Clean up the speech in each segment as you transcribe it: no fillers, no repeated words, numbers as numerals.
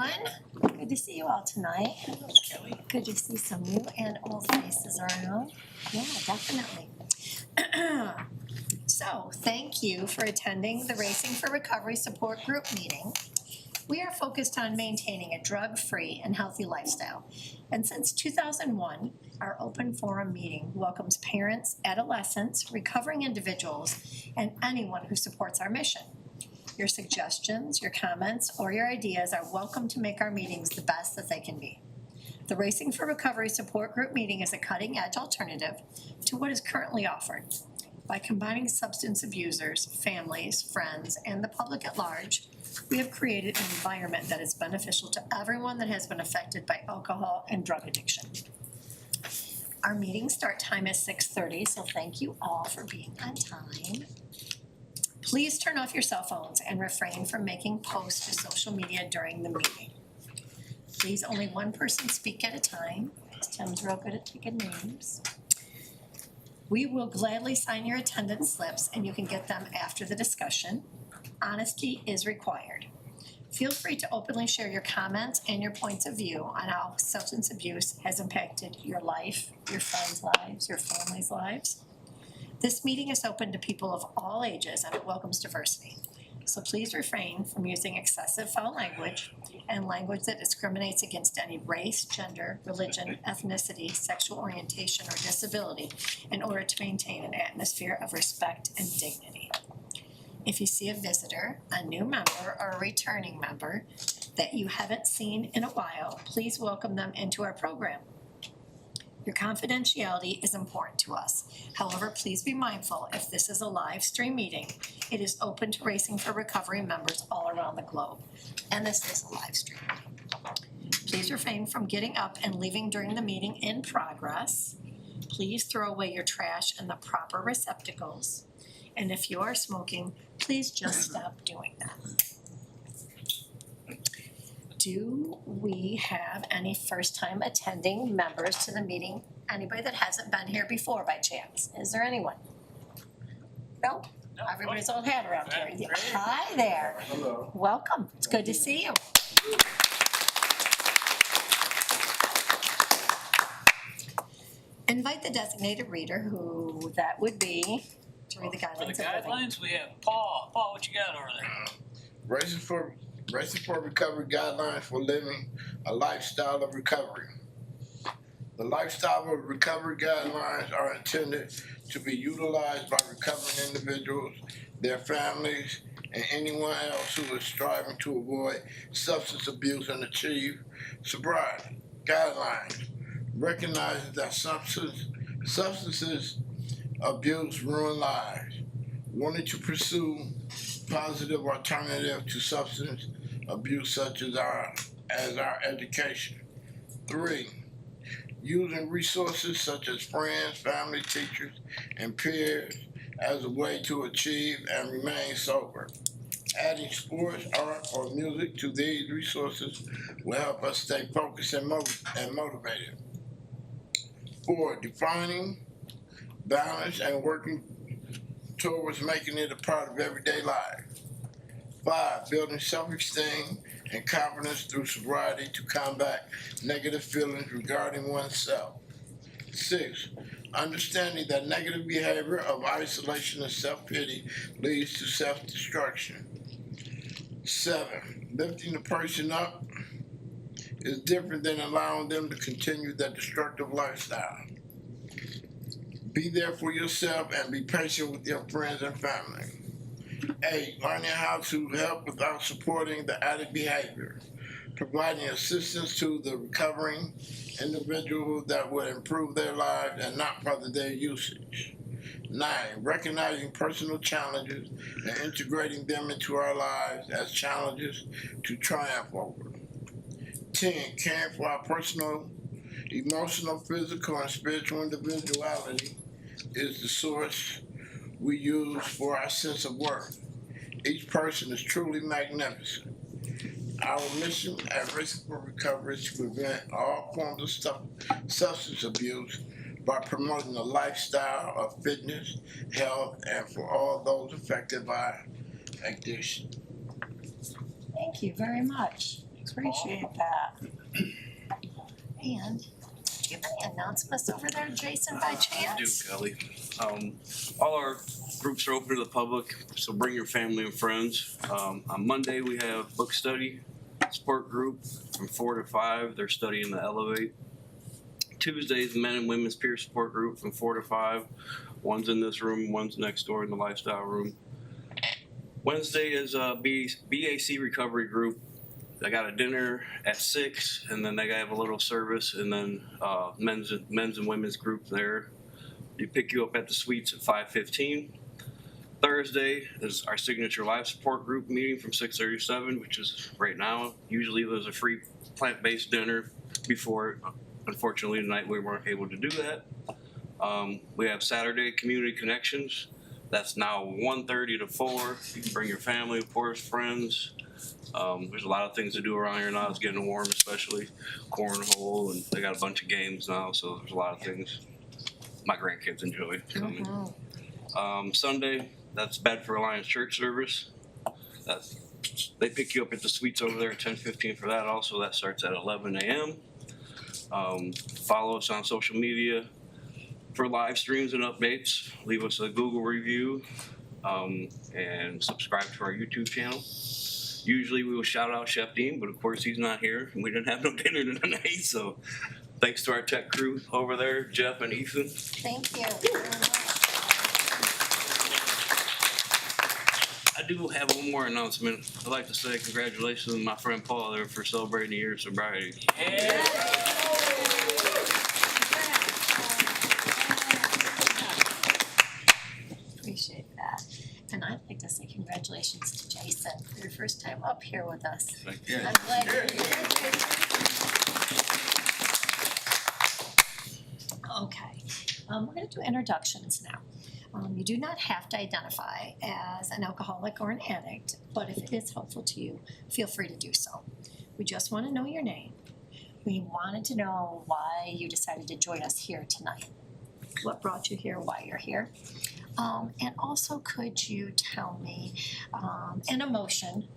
everyone. Good to see you all tonight. Good to see some new and old faces around. Yeah, definitely. So, thank you for attending the Racing for Recovery Support Group meeting. We are focused on maintaining a drug-free and healthy lifestyle. And since 2001, our open forum meeting welcomes parents, adolescents, recovering individuals, and anyone who supports our mission. Your suggestions, your comments, or your ideas are welcome to make our meetings the best that they can be. The Racing for Recovery Support Group meeting is a cutting-edge alternative to what is currently offered. By combining substance abusers, families, friends, and the public at large, we have created an environment that is beneficial to everyone that has been affected by alcohol and drug addiction. Our meeting start time is 6:30, so thank you all for being on time. Please turn off your cell phones and refrain from making posts to social media during the meeting. Please only one person speak at a time. Tim's real good at taking names. We will gladly sign your attendance slips and you can get them after the discussion. Honesty is required. Feel free to openly share your comments and your points of view on how substance abuse has impacted your life, your friends' lives, your family's lives. This meeting is open to people of all ages and it welcomes diversity. So please refrain from using excessive foul language and language that discriminates against any race, gender, religion, ethnicity, sexual orientation, or disability in order to maintain an atmosphere of respect and dignity. If you see a visitor, a new member, or a returning member that you haven't seen in a while, please welcome them into our program. Your confidentiality is important to us. However, please be mindful if this is a live stream meeting, it is open to Racing for Recovery members all around the globe. And this is a live stream. Please refrain from getting up and leaving during the meeting in progress. Please throw away your trash in the proper receptacles. And if you are smoking, please just stop doing that. Do we have any first-time attending members to the meeting? Anybody that hasn't been here before by chance? Is there anyone? No? Everybody's old hat around here. Yeah. Hi there. Hello. Welcome. It's good to see you. Invite the designated reader, who that would be, to read the guidelines. For the guidelines, we have Paul. Paul, what you got over there? Racing for Recovery Guidelines for Living a Lifestyle of Recovery. The lifestyle of recovery guidelines are intended to be utilized by recovering individuals, their families, and anyone else who is striving to avoid substance abuse and achieve sobriety. Guidelines recognizes that substances abuse ruin lives. Wanting to pursue positive alternative to substance abuse such as our education. 3, using resources such as friends, family, teachers, and peers as a way to achieve and remain sober. Adding sports, art, or music to these resources will help us stay focused and motivated. 4, defining, balance, and working towards making it a part of everyday life. 5, building self-esteem and confidence through sobriety to combat negative feelings regarding oneself. 6, understanding that negative behavior of isolation and self-pity leads to self-destruction. 7, lifting the person up is different than allowing them to continue their destructive lifestyle. Be there for yourself and be patient with your friends and family. 8, learning how to help without supporting the addict behavior. Providing assistance to the recovering individual that would improve their lives and not further their usage. 9, recognizing personal challenges and integrating them into our lives as challenges to triumph over. 10, caring for our personal, emotional, physical, and spiritual individuality is the source we use for our sense of worth. Each person is truly magnificent. Our mission at Risk for Recovery is to prevent all forms of substance abuse by promoting a lifestyle of fitness, health, and for all those affected by addiction. Thank you very much. Appreciate that. And do you have any announcements over there, Jason, by I do, chance? Kelly. All our groups are open to the public, so bring your family and friends. On Monday, we have book study support group from 4 to 5. They're studying the Elevate. Tuesdays, men and women's peer support group from 4 to 5. One's in this room, one's next door in the lifestyle room. Wednesday is BAC recovery group. I got a dinner at 6, and then they have a little service, and then men's and women's group there. They pick you up at the suites at 5:15. Thursday is our signature life support group meeting from 6:30 to 7, which is right now. Usually there's a free plant-based dinner before. Unfortunately, tonight we weren't able to do that. We have Saturday community connections. That's now 1:30 to 4. You can bring your family, of course, friends. There's a lot of things to do around here now. It's getting warm, especially cornhole, and they got a bunch of games now, so there's a lot of things my grandkids enjoy coming. Sunday, that's Bedford Alliance Church service. They pick you up at the suites over there at 10:15 for that also. That starts at 11 a.m. Follow us on social media for live streams and updates. Leave us a Google review and subscribe to our YouTube channel. Usually we will shout out Chef Dean, but of course he's not here and we didn't have no dinner tonight. So thanks to our tech crew over there, Jeff and Ethan. Thank you. I do have one more announcement. I'd like to say congratulations to my friend Paul there for celebrating a year of sobriety. Yeah. Appreciate that. And I'd like to say congratulations to Jason for your first time up here with us. Thank you. I'm glad you're here, Jason. Okay, we're gonna do introductions now. You do not have to identify as an alcoholic or an addict, but if it is helpful to you, feel free to do so. We just wanna know your name. We wanted to know why you decided to join us here tonight. What brought you here, why you're here. And also, could you tell me an emotion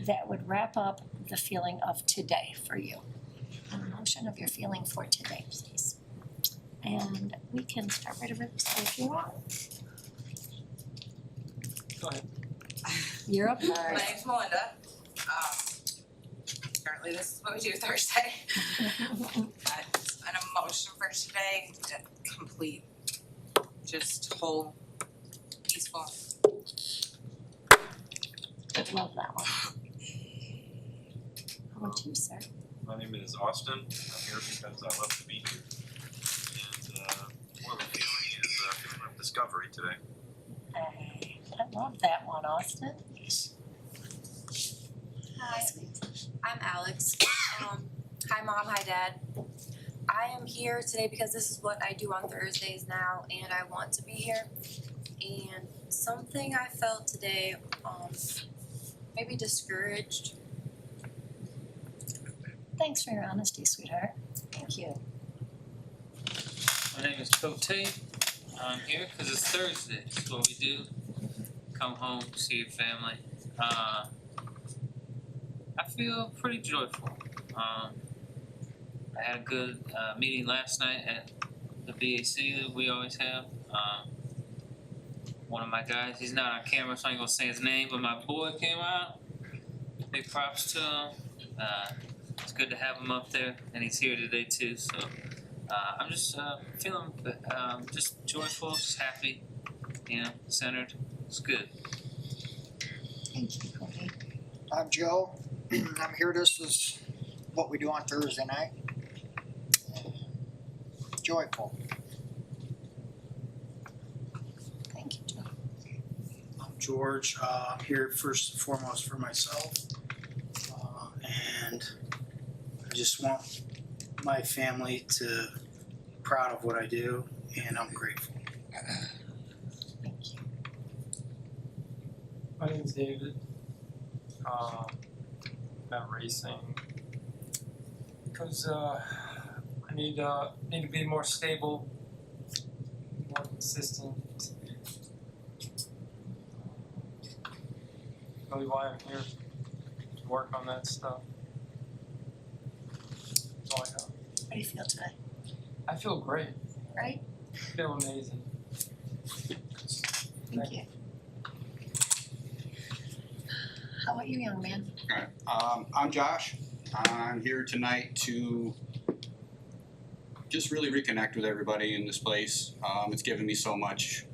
that would wrap up the feeling of today for you? An emotion of your feeling for today, please. And we can start right over this way if you want. Go ahead. You're up My first. name's Melinda. Apparently this is what we do Thursday. An emotion for today, complete, just whole, peaceful. Love that one. How about you, sir? My name is Austin. I'm here because I love to be here. And more of a feeling is a feeling of discovery today. I love that one, Austin. Hi, I'm Alex. Hi Mom, hi Dad. I am here today because this is what I do on Thursdays now and I want to be here. And something I felt today, maybe discouraged. Thanks for your honesty, sweetheart. Thank you. My name is Cote. I'm here because it's Thursday. It's what we do. Come home, see your family. I feel pretty joyful. I had a good meeting last night at the BAC that we always have. One of my guys, he's not on camera, so I ain't gonna say his name, but my boy came out. Big props to him. It's good to have him up there, and he's here today too. So I'm just feeling just joyful, just happy, centered. It's good. Thank you, Cody. I'm Joe. I'm here. This is what we do on Thursday night. Joyful. Thank you, Joe. I'm George. I'm here first and foremost for myself. And I just want my family to be proud of what I do, and I'm grateful. Thank you. My name's David. I'm racing because I need to be more stable, more consistent. Really why I'm here, to work on that stuff. How do you feel today? I feel great. Right? I feel amazing. Thank you. How about you, young man? I'm Josh. I'm here tonight to just really reconnect with everybody in this place. It's given me so much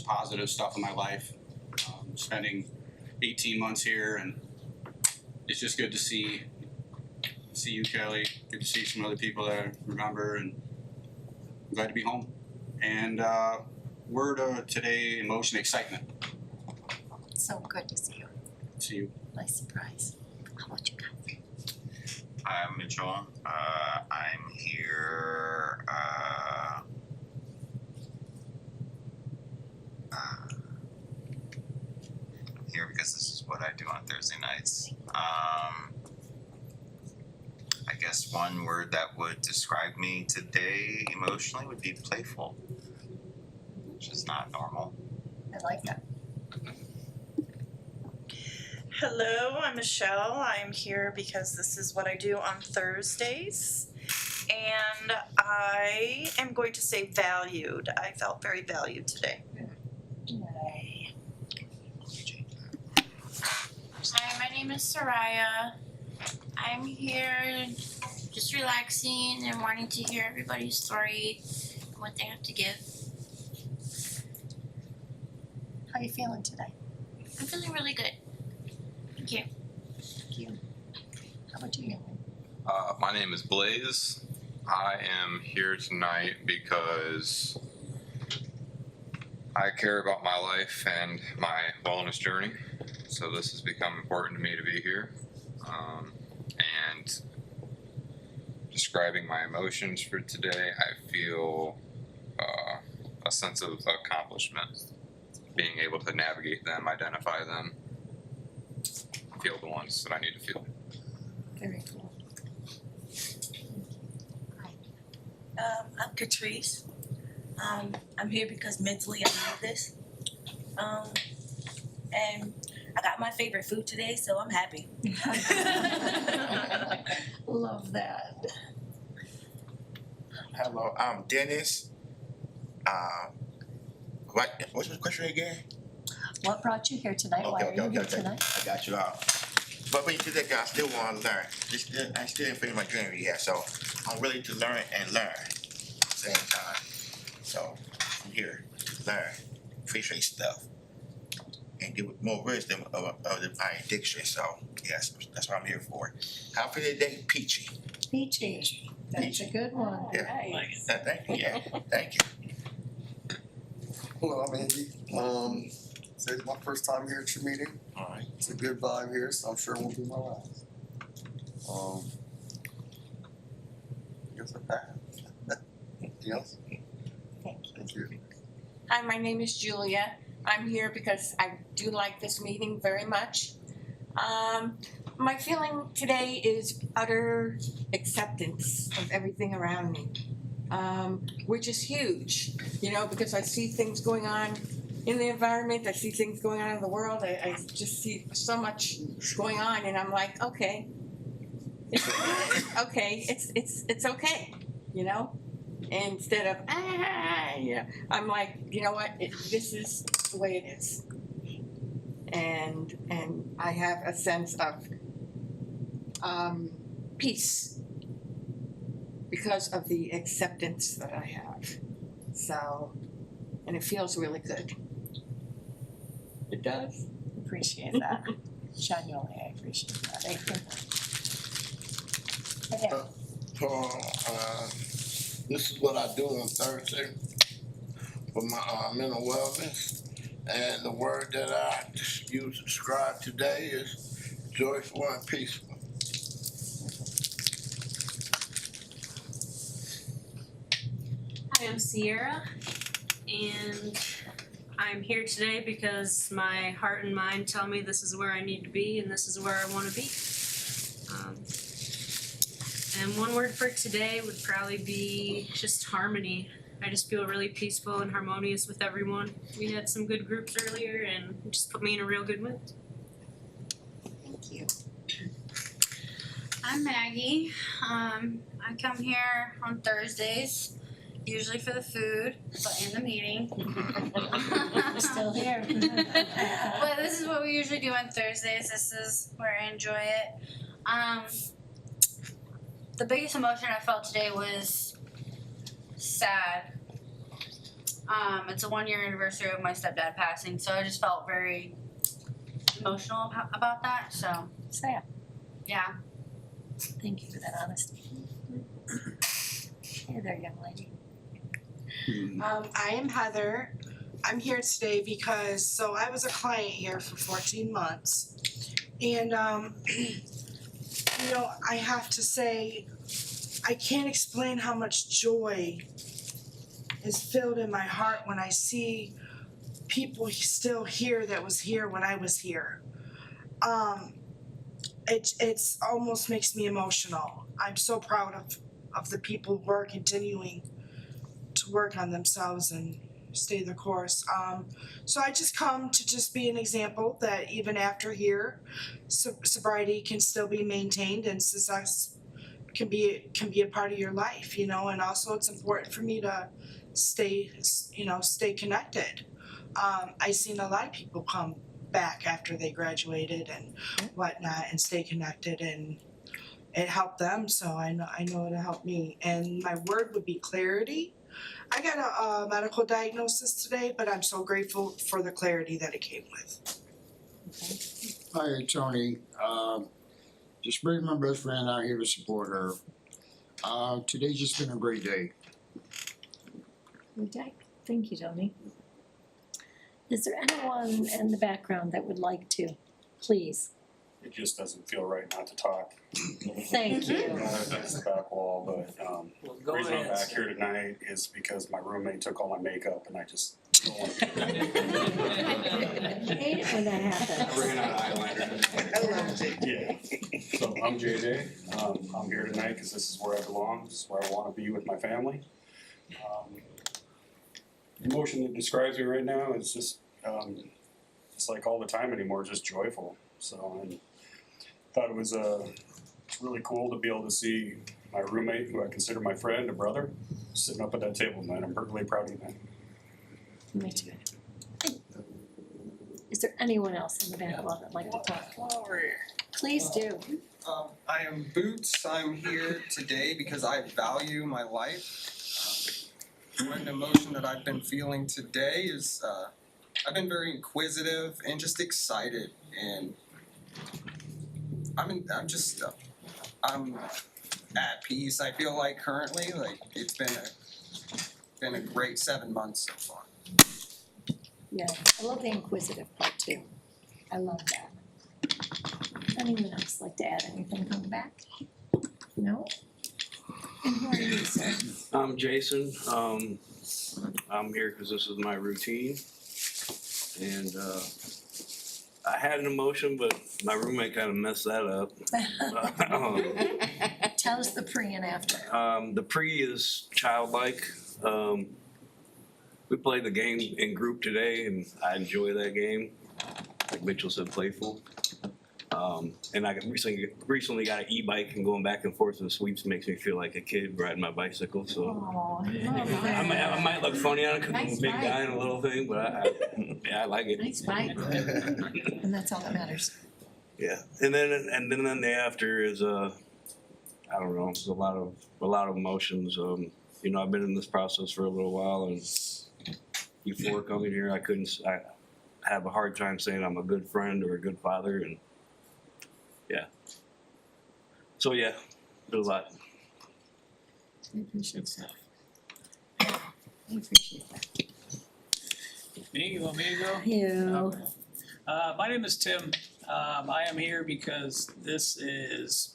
positive stuff in my life. Spending 18 months here, and it's just good to see you, Kelly. Good to see some other people that I remember, and I'm glad to be home. And word of today, emotion, excitement. So good to see you. See you. Nice surprise. How about you guys? I'm Mitchell. I'm here. I'm here because this is what I do on Thursday nights. I guess one word that would describe me today emotionally would be playful, which is not normal. I like that. Hello, I'm Michelle. I'm here because this is what I do on Thursdays. And I am going to say valued. I felt very valued today. Hi, my name is Soraya. I'm here just relaxing and wanting to hear everybody's story and what they have to give. How you feeling today? I'm feeling really good. Thank you. Thank you. How about you, young man? My name is Blaze. I am here tonight because I care about my life and my wellness journey. So this has become important to me to be here. And describing my emotions for today, I feel a sense of accomplishment. Being able to navigate them, identify them, feel the ones that I need to feel. Very cool. I'm Catrice. I'm here because mentally I need this. And I got my favorite food today, so I'm happy. Love that. Hello, I'm Dennis. What's the question again? What brought you here tonight? Why are you here tonight? I got you out. But when you do that, I still want to learn. I still ain't finished my journey yet, so I'm willing to learn and learn at the same time. So I'm here to learn, appreciate stuff, and give more wisdom of my addiction. So yes, that's what I'm here for. How for today, peachy. Peachy. That's a good one. Yeah. Nice. Thank you. Yeah. Thank you. Hello, I'm Andy. Today's my first time here at your meeting. All right. It's a good vibe here, so I'm sure it won't be my last. I guess like that. Anything else? Thank you. Hi, my name is Julia. I'm here because I do like this meeting very much. My feeling today is utter acceptance of everything around me, which is huge, you know, because I see things going on in the environment, I see things going on in the world, I just see so much going on, and I'm like, okay, it's okay, you know? Instead of, yeah, I'm like, you know what, this is the way it is. And I have a sense of peace because of the acceptance that I have. So, and it feels really good. It does. Appreciate that. Genuinely, I appreciate that. Thank you. Okay. Paul, this is what I do on Thursday for my mental wellness. And the word that I use to describe today is joyful and peaceful. Hi, I'm Sierra, and I'm here today because my heart and mind tell me this is where I need to be and this is where I want to be. And one word for today would probably be just harmony. I just feel really peaceful and harmonious with everyone. We had some good groups earlier and it just put me in a real good mood. Thank you. I'm Maggie. I come here on Thursdays, usually for the food, but in the meeting. We're still here. But this is what we usually do on Thursdays. This is where I enjoy it. The biggest emotion I felt today was sad. It's a 1-year anniversary of my stepdad passing, so I just felt very emotional about that. So Sad. yeah. Thank you for that honesty. Hey there, young lady. I am Heather. I'm here today because, I was a client here for 14 months. And, I have to say, I can't explain how much joy is filled in my heart when I see people still here that was here when I was here. It's almost makes me emotional. I'm so proud of the people who are continuing to work on themselves and stay the course. So I just come to just be an example that even after here, sobriety can still be maintained and success can be a part of your life, and also it's important for me to stay connected. I've seen a lot of people come back after they graduated and whatnot and stay connected, and it helped them, so I know it'll help me. And my word would be clarity. I got a medical diagnosis today, but I'm so grateful for the clarity that it came with. Hi, Tony. Just bring my best friend out here to support her. Today's just been a great day. Good day. Thank you, Tony. Is there anyone in the background that would like to, please? It just doesn't feel right not to talk. Thank you. Against the back wall, but the reason I'm back here tonight is because my roommate took all my makeup and I just don't want to. I hate it when that happens. I ran out of eyeliner. I love it. Yeah. So I'm JJ. I'm here tonight because this is where I belong. This is where I want to be with my family. The emotion that describes me right now is just, it's like all the time anymore, just joyful. So I thought it was really cool to be able to see my roommate, who I consider my friend, a brother, sitting up at that table tonight. I'm really proud of that. Me too. Is there anyone else in the back wall that'd like to talk? Over here. Please do. I am Boots. I'm here today because I value my life. One emotion that I've been feeling today is I've been very inquisitive and just excited, and I'm at peace. I feel like currently, like it's been a great 7 months so far. Yeah, I love the inquisitive part too. I love that. Anyone else like to add anything from the back? No? And who are you, sir? I'm Jason. I'm here because this is my routine. And I had an emotion, but my roommate kind of messed that up. Tell us the pre and after. The pre is childlike. We played the game in group today, and I enjoy that game. Like Mitchell said, playful. And I recently got an e-bike, and going back and forth in the sweeps makes me feel like a kid riding my bicycle. So I might look funny on it because I'm a big guy and a little thing, but I like it. Nice bike. And that's all that matters. Yeah, and then the after is I don't know, it's a lot of emotions. I've been in this process for a little while, and before coming here, I have a hard time saying I'm a good friend or a good father, and yeah. So yeah, there's a lot. I appreciate that. I appreciate that. Me, you want me to go? You. My name is Tim. I am here because this is,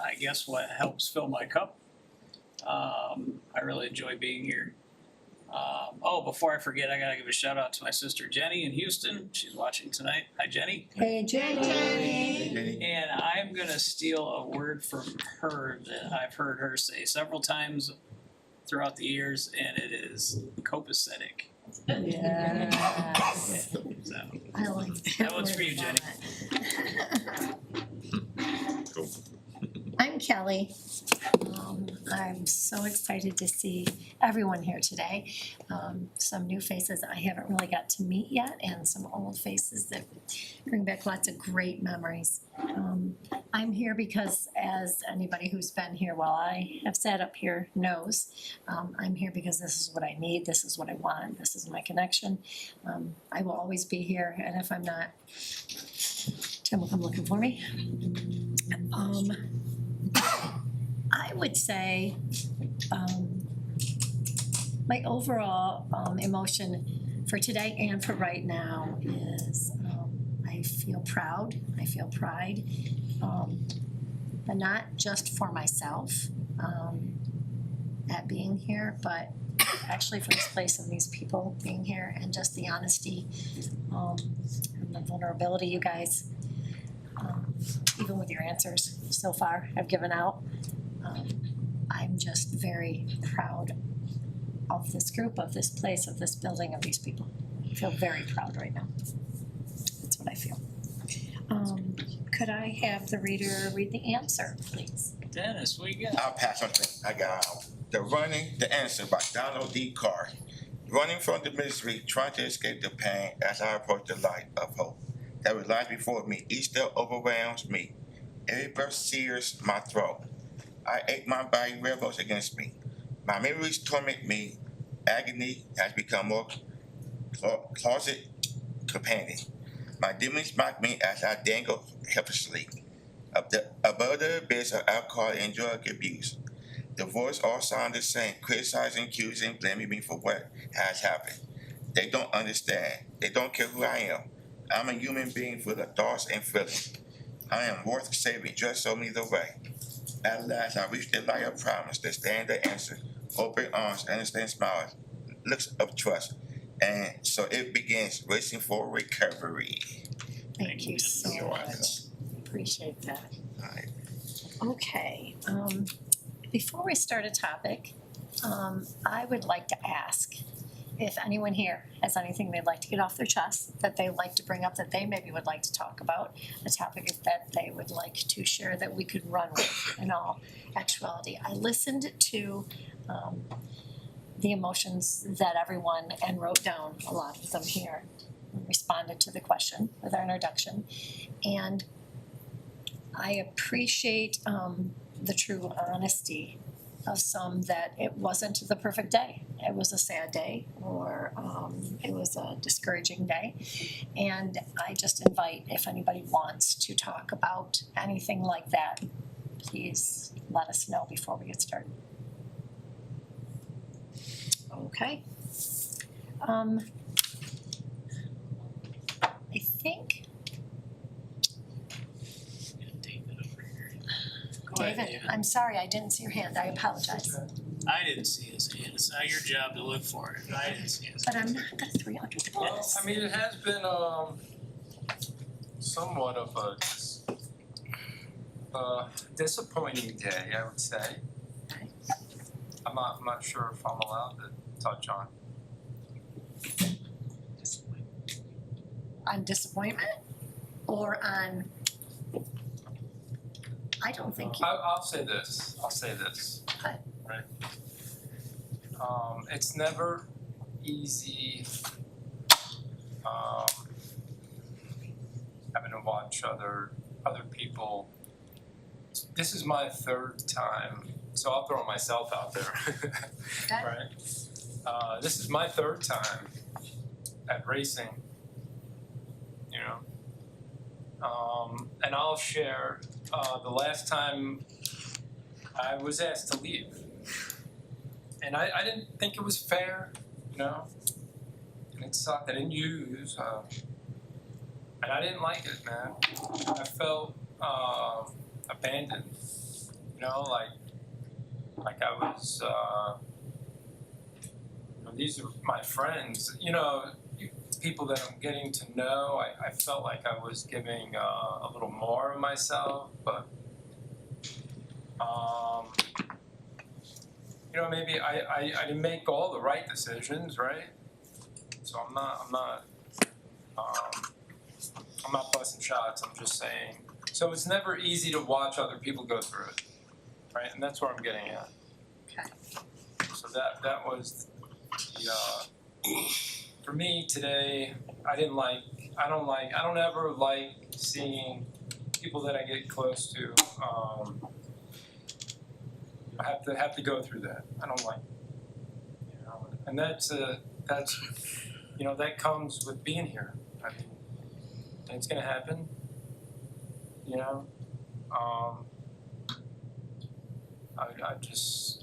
I guess, what helps fill my cup. I really enjoy being here. Before I forget, I gotta give a shout out to my sister Jenny in Houston. She's watching tonight. Hi, Jenny. Hey, Jenny. And I'm gonna steal a word from her that I've heard her say several times throughout the years, and it is copacetic. Yes. So, I like that. that one's for you, Jenny. Cool. Kelly. I'm so excited to see everyone here today. Some new faces I haven't really got to meet yet, and some old faces that bring back lots of great memories. I'm here because, as anybody who's been here while I have sat up here knows, I'm here because this is what I need, this is what I want, this is my connection. I will always be here, and if I'm not, Tim will come looking for me. I would say, my overall, emotion for today and for right now is, I feel proud, I feel pride, but not just for myself, at being here, but actually for this place and these people being here, and just the honesty, and the vulnerability you guys, even with your answers so far have given out. I'm just very proud of this group, of this place, of this building, of these people. I feel very proud right now. That's what I feel. Could I have the reader read the answer, please? Dennis, what you got? I'll pass something. I got The Answer by Donald D. Carr. Running from the misery, trying to escape the pain as I approach the light of hope that will lie before me. Each step overwhelms me. Every breath sears my throat. I ache, my body rebels against me. My memories torment me. Agony has become more closet companion. My demons mock me as I dangle helplessly above the abyss of alcohol and drug abuse. The voice all sound the same, criticizing, accusing, blaming me for what has happened. They don't understand. They don't care who I am. I'm a human being full of thoughts and feelings. I am worth saving, just show me the way. At last, I reached the light of promise, the stand the answer. Open arms, understand smiles, looks of trust. And so it begins, racing for recovery. Thank you so much. Appreciate that. Okay, before we start a topic, I would like to ask if anyone here has anything they'd like to get off their chest, that they'd like to bring up, that they maybe would like to talk about, a topic that they would like to share that we could run with in all actuality. I listened to the emotions that everyone, and wrote down a lot of them here, and responded to the question with our introduction. And I appreciate the true honesty of some, that it wasn't the perfect day. It was a sad day, or it was a discouraging day. And I just invite, if anybody wants to talk about anything like that, please let us know before we get started. Okay. I think David, I'm sorry, I didn't see your hand, I apologize. I didn't see his hand. It's not your job to look for it. I didn't see his But hand. I'm not gonna throw you under the Well, bus. I mean, it has been somewhat of a disappointing day, I would say. I'm not sure if I'm allowed to touch on. On disappointment? Or on, I don't think you. I'll say this. Okay. Right. It's never easy having to watch other people. This is my third time, so I'll throw myself out there. Okay. Right. This is my third time at racing. You know. And I'll share. The last time I was asked to leave, and I didn't think it was fair, you know, and it sucked. I didn't use, and I didn't like it, man. I felt abandoned, you know, like I was. These are my friends, you know. People that I'm getting to know, I felt like I was giving a little more of myself, but you know, maybe I didn't make all the right decisions, right? So I'm not busting shots. I'm just saying. So it's never easy to watch other people go through it. right? And that's where I'm getting at. Okay. So that was the, for me today, I don't ever like seeing people that I get close to, have to go through that. I don't like, and that's, that comes with being here. I mean, things gonna happen,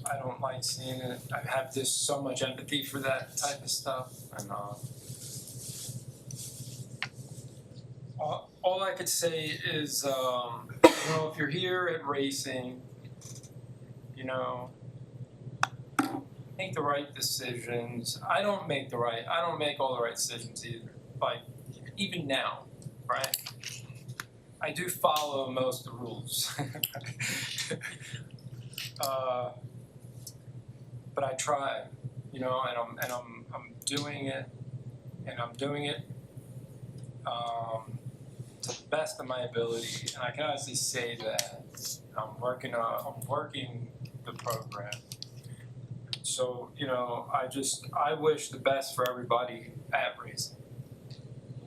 I don't like seeing it. I have just so much empathy for that type of stuff, and all I could say is, if you're here at racing, make the right decisions. I don't make all the right decisions either. Like, even now, right? I do follow most of the rules. But I try, and I'm doing it, and I'm doing it to the best of my ability. And I can honestly say that I'm working the program. So, I wish the best for everybody at racing.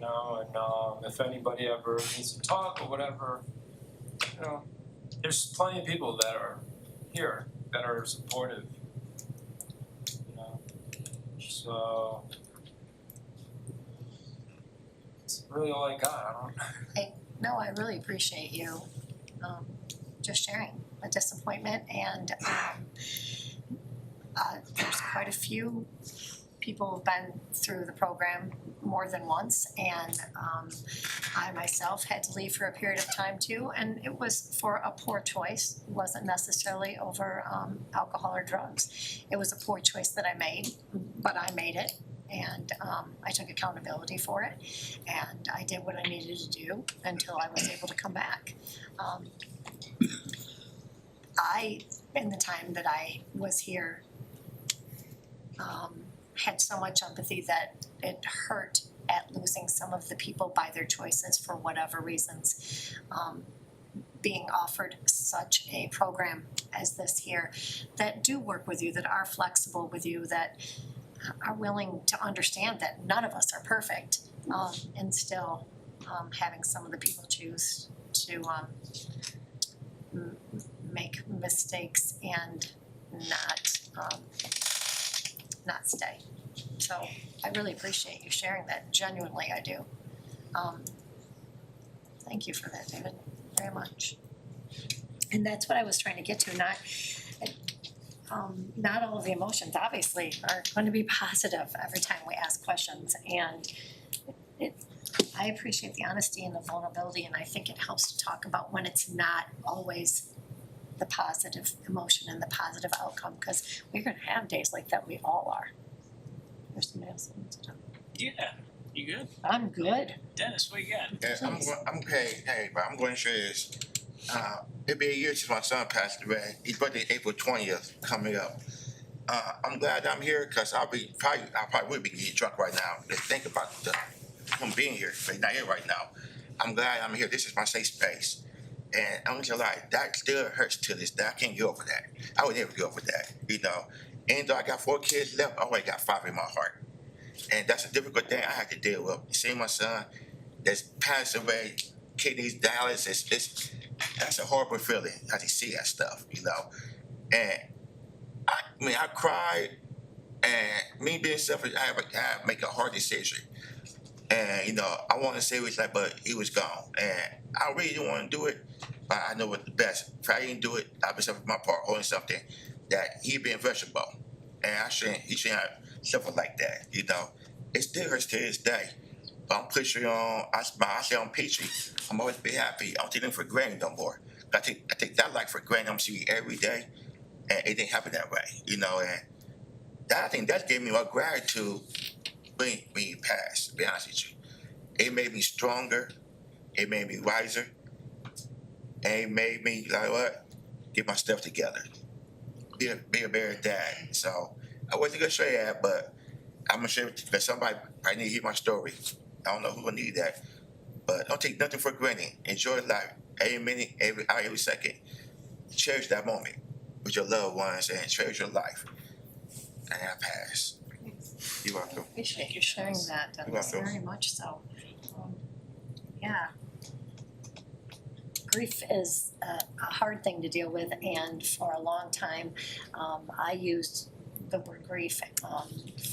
And if anybody ever needs to talk or whatever, there's plenty of people that are here that are supportive. So it's really all I got. No, I really appreciate you just sharing the disappointment, and there's quite a few people who've been through the program more than once, and I myself had to leave for a period of time too, and it was for a poor choice. It wasn't necessarily over alcohol or drugs. It was a poor choice that I made, but I made it, and I took accountability for it, and I did what I needed to do until I was able to come back. In the time that I was here, had so much empathy that it hurt at losing some of the people by their choices for whatever reasons. Being offered such a program as this here that do work with you, that are flexible with you, that are willing to understand that none of us are perfect, and still having some of the people choose to make mistakes and not stay. So I really appreciate you sharing that. Genuinely, I do. Thank you for that, David, very much. And that's what I was trying to get to. Not all of the emotions, obviously, are going to be positive every time we ask questions, and I appreciate the honesty and the vulnerability, and I think it helps to talk about when it's not always the positive emotion and the positive outcome, because we're going to have days like that. We all are. There's somebody else that wants to talk. Yeah, you good? I'm good. Dennis, what you got? Yeah, I'm okay. Hey, but I'm going to share this. It'll be a year since my son passed away. His birthday April 20th coming up. I'm glad I'm here because I probably would be getting drunk right now. Just think about him being here, but he's not here right now. I'm glad I'm here. This is my safe space. And I'm gonna lie, that still hurts to this day. I can't get over that. I would never get over that, And though I got 4 kids left, I already got 5 in my heart. And that's a difficult thing I have to deal with. Seeing my son that's passed away, kidneys, dialysis, that's a horrible feeling how to see that stuff, And I cried, and me being selfish, I have to make a hard decision. And, I want to say it was like, but he was gone. And I really didn't want to do it, but I know what's the best. If I didn't do it, I'd be suffering my part, holding something that he'd been vegetable. And he shouldn't have suffered like that, It still hurts to this day. But I'm pushing on, I smile, I say I'm peachy. I'm always be happy. I don't take them for granted no more. I take that life for granted. I'm seeing you every day, and it didn't happen that way, And I think that gave me more gratitude when you passed, to be honest with you. It made me stronger. It made me wiser. And it made me, get my stuff together. Be a better dad. So I wasn't going to share that, but I'm going to share it because somebody probably need to hear my story. I don't know who will need that. But don't take nothing for granted. Enjoy life. Every minute, every hour, every second. Cherish that moment. with your loved ones and cherish your life. And I pass. You're welcome. Appreciate you sharing that, You're Dennis, welcome. very much so. Yeah. Grief is a hard thing to deal with, and for a long time, I used the word grief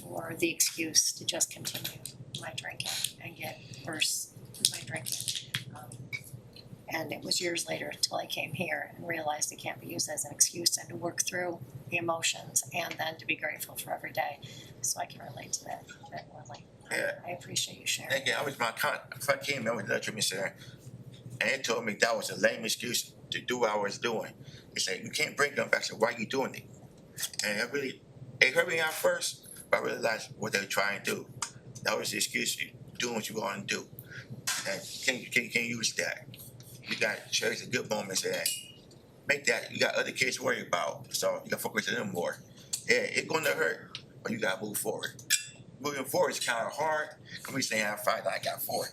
for the excuse to just continue my drinking and get worse with my drinking. And it was years later until I came here and realized it can't be used as an excuse, and to work through the emotions and then to be grateful for every day. So I can relate to that, Lily. Yeah. I appreciate you sharing. Again, I was if I came in with the treatment center, and they told me that was a lame excuse to do what I was doing. They said, you can't bring them back. I said, why are you doing it? And it hurt me at first, but I realized what they were trying to do. That was the excuse, doing what you want to do. And can use that. You got to cherish the good moments and make that, you got other kids to worry about, so you got to focus on them more. Yeah, it's going to hurt, but you got to move forward. Moving forward is kind of hard. I'm just saying I have 5, I got 4.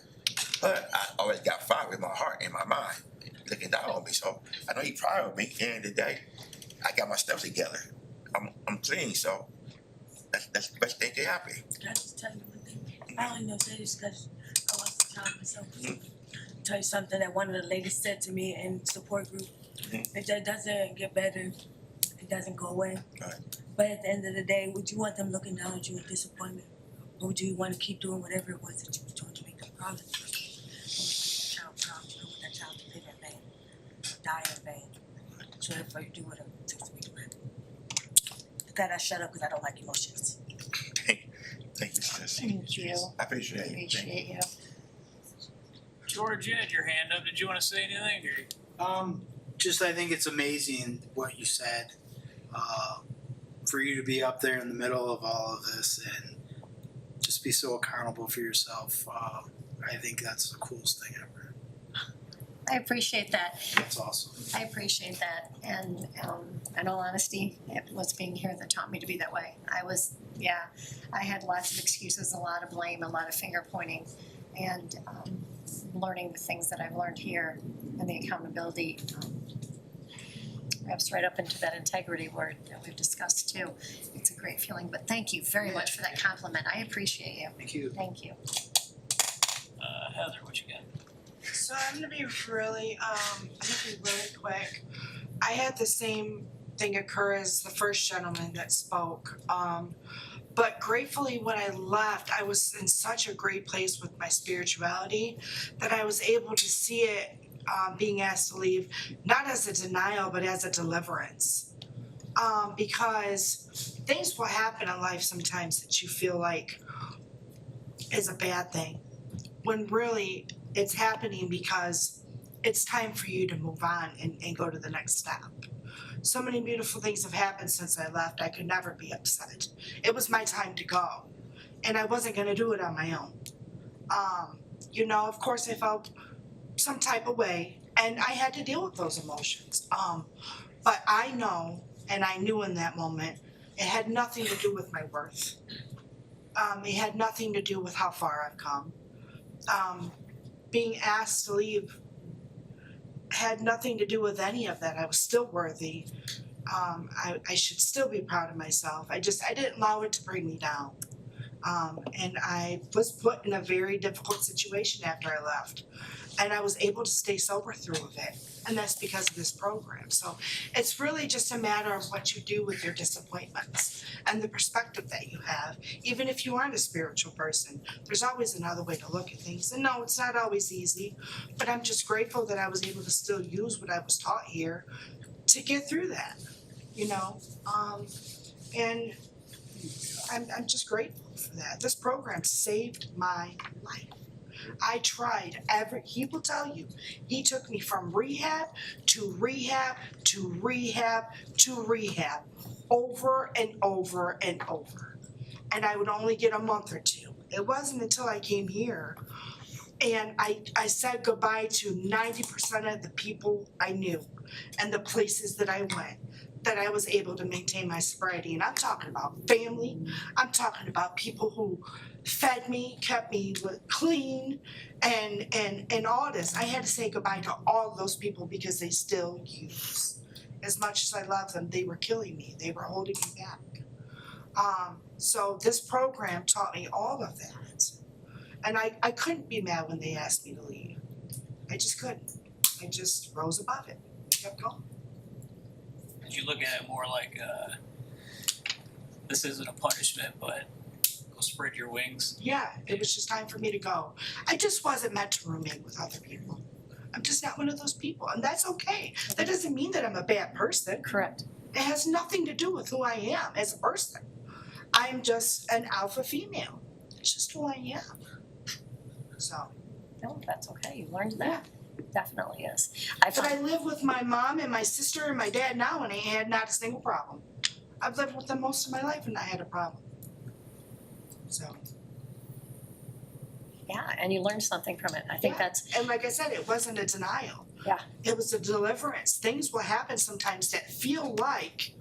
But I always got 5 in my heart, in my mind, looking down on me. So I know he's proud of me. At the end of the day, I got my stuff together. I'm clean, so that's the best thing can happen. Can I just tell you one thing? I only know say this because I was a child myself. Tell you something that one of the ladies said to me in support group. If that doesn't get better, it doesn't go away. Right. But at the end of the day, would you want them looking down at you with disappointment? Or would you want to keep doing whatever it was that you were doing to make them proud of you? Don't make that child proud. You don't want that child to live in vain, die in vain. So therefore you do what it takes to make them happy. With that, I shut up because I don't like emotions. Thank you, sis. Thank you. I appreciate it. Appreciate you. George, you had your hand up. Did you want to say anything? Just I think it's amazing what you said. For you to be up there in the middle of all of this and just be so accountable for yourself, I think that's the coolest thing ever. I appreciate that. That's awesome. I appreciate that, and in all honesty, it was being here that taught me to be that way. I had lots of excuses, a lot of blame, a lot of finger pointing, and learning the things that I've learned here and the accountability wraps right up into that integrity word that we've discussed too. It's a great feeling, but thank you very much for that compliment. I appreciate you. Thank you. Thank you. Heather, what you got? So I'm gonna be really quick. I had the same thing occur as the first gentleman that spoke. But gratefully when I left, I was in such a great place with my spirituality that I was able to see it being asked to leave, not as a denial, but as a deliverance. Because things will happen in life sometimes that you feel like is a bad thing, when really it's happening because it's time for you to move on and go to the next step. So many beautiful things have happened since I left. I could never be upset. It was my time to go, and I wasn't going to do it on my own. Of course I felt some type of way, and I had to deal with those emotions. But I know, and I knew in that moment, it had nothing to do with my worth. It had nothing to do with how far I've come. Being asked to leave had nothing to do with any of that. I was still worthy. I should still be proud of myself. I didn't allow it to bring me down. And I was put in a very difficult situation after I left. And I was able to stay sober through it. And that's because of this program. So it's really just a matter of what you do with your disappointments and the perspective that you have. Even if you aren't a spiritual person, there's always another way to look at things. And no, it's not always easy, but I'm just grateful that I was able to still use what I was taught here to get through that, and I'm just grateful for that. This program saved my life. I tried he will tell you, he took me from rehab to rehab to rehab to rehab over and over and over. And I would only get a month or 2. It wasn't until I came here and I said goodbye to 90% of the people I knew and the places that I went, that I was able to maintain my sobriety. And I'm talking about family. I'm talking about people who fed me, kept me clean, and all this. I had to say goodbye to all those people because they still use. as much as I love them, they were killing me, they were holding me back. So this program taught me all of that. And I couldn't be mad when they asked me to leave. I just couldn't. I just rose above it, kept going. Did you look at it more like, this isn't a punishment, but go spread your wings? Yeah, it was just time for me to go. I just wasn't meant to roommate with other people. I'm just not one of those people, and that's okay. That doesn't mean that I'm a bad person. Correct. It has nothing to do with who I am as a person. I'm just an alpha female. It's just who I am. So. No, that's okay, you learned that. Definitely is. But I live with my mom and my sister and my dad now, and I had not a single problem. I've lived with them most of my life and I had a problem. So. Yeah, and you learned something from it. I think that's. And like I said, it wasn't a denial. Yeah. It was a deliverance. Things will happen sometimes that feel like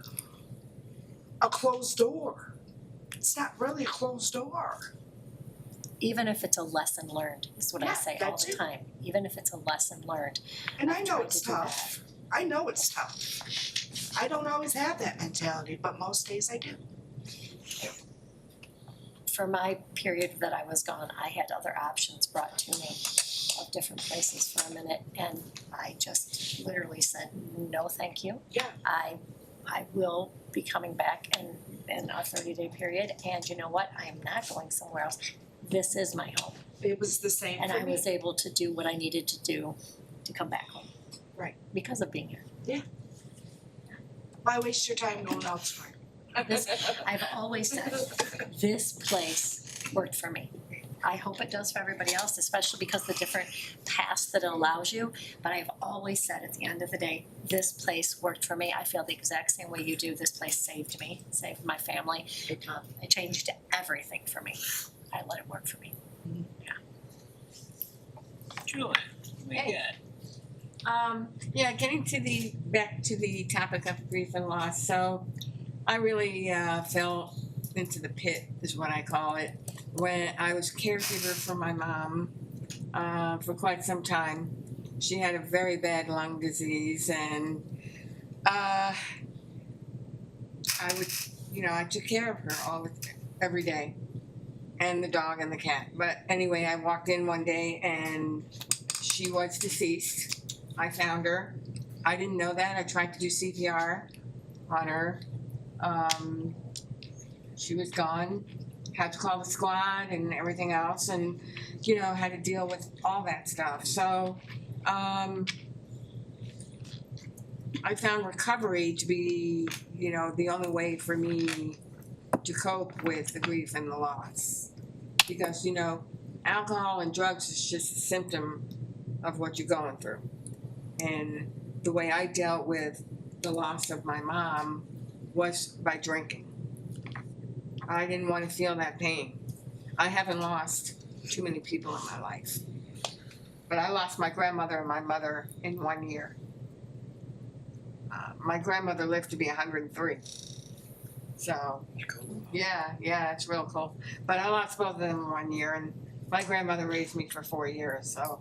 a closed door. It's not really a closed door. Even if it's a lesson learned, is what I Yeah, say all that's the it. time. Even if it's a lesson learned. And I I've know tried it's to do tough. I know it's tough. I don't always have that mentality, but most days I do. For my period that I was gone, I had other options brought to me of different places for a minute, and I just literally said, no, thank you. Yeah. I will be coming back in a 30-day period, and you know what? I am not going somewhere else. This is my home. It was the same And for I me. was able to do what I needed to do to come back home. Right. Because of being here. Yeah. Why waste your time going elsewhere? This, I've always said, this place worked for me. I hope it does for everybody else, especially because the different paths that it allows you. But I've always said at the end of the day, this place worked for me. I feel the exact same way you do. This place saved me, saved my family. It changed everything for me. I let it work for me. Yeah. Julie, what do you got? Yeah, getting back to the topic of grief and loss. So I really fell into the pit, is what I call it, when I was caregiver for my mom for quite some time. She had a very bad lung disease, and I took care of her every day, and the dog and the cat. But anyway, I walked in one day and she was deceased. I found her. I didn't know that. I tried to do CPR on her. She was gone. Had to call the squad and everything else, and had to deal with all that stuff. So I found recovery to be, the only way for me to cope with the grief and the loss. Because, alcohol and drugs is just a symptom of what you're going through. And the way I dealt with the loss of my mom was by drinking. I didn't want to feel that pain. I haven't lost too many people in my life. But I lost my grandmother and my mother in 1 year. My grandmother lived to be 103. So, yeah, it's real cool. But I lost both of them in 1 year, and my grandmother raised me for 4 years. So,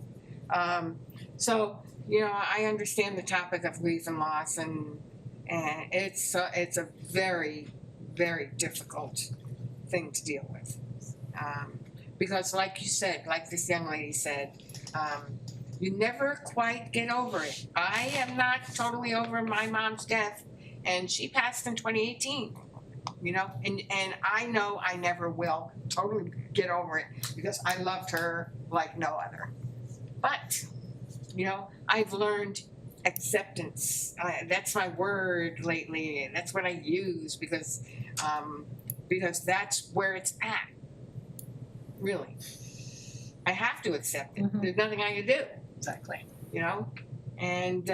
I understand the topic of grief and loss, and it's a very, very difficult thing to deal with. Because like you said, like this young lady said, you never quite get over it. I am not totally over my mom's death, and she passed in 2018. And I know I never will totally get over it because I loved her like no other. But, I've learned acceptance. That's my word lately. That's what I use because that's where it's at. Really. I have to accept it. There's nothing I can do. Exactly. And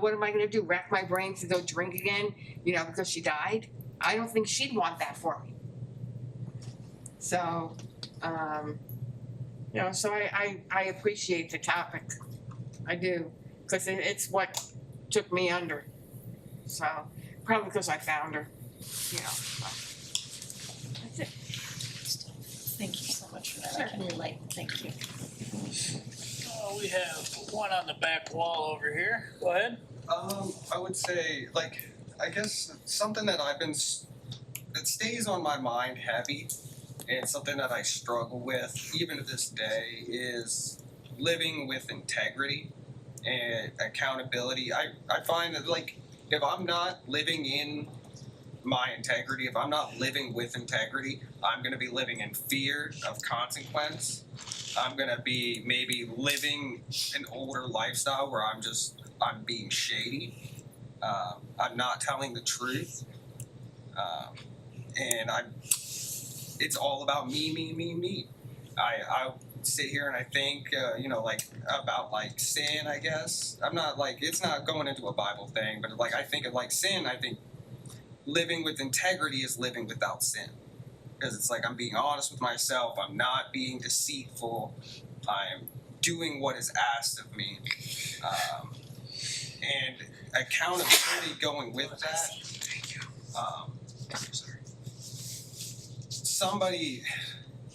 what am I going to do? Rack my brains to go drink again? Because she died? I don't think she'd want that for me. So, so I appreciate the topic. I do. Because it's what took me under. So, probably because I found her. That's it. Thank you so much for that. I can relate. Thank you. We have one on the back wall over here. Go ahead. I would say, like, I guess something that that stays on my mind heavy, and something that I struggle with even to this day is living with integrity and accountability. I find that, like, if I'm not living in my integrity, if I'm not living with integrity, I'm going to be living in fear of consequence. I'm going to be maybe living an older lifestyle where I'm being shady. I'm not telling the truth. And it's all about me. I sit here and I think, like, about, like, sin, I guess. I'm not, like, it's not going into a Bible thing, but, like, I think of, like, sin. I think living with integrity is living without sin. Because it's like I'm being honest with myself. I'm not being deceitful. I'm doing what is asked of me. And accountability going with that.